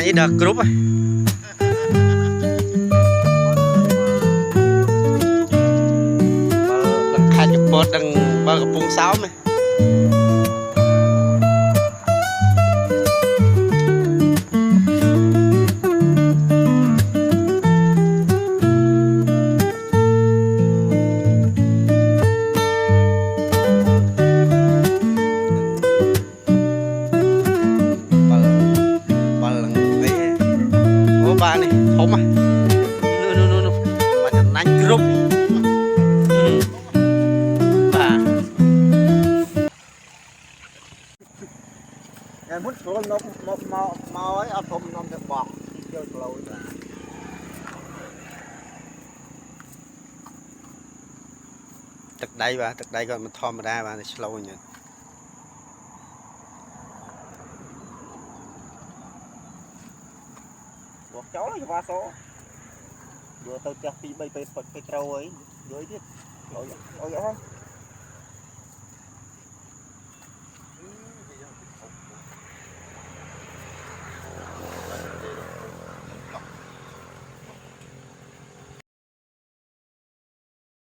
ấy đợt group à đằng khai chụp bột đằng bờ gặp vùng sáu mày ba này thốn à nu mà chẳng nanh group ba em muốn xuống nó mau ấy ở phòng nó được bọc chơi lâu rồi trực đây coi mình thò mà ra ba này slow nhỉ buộc cháu là qua số vừa tôi cho tí bay trâu ấy dưới thiết ôi ôi ôi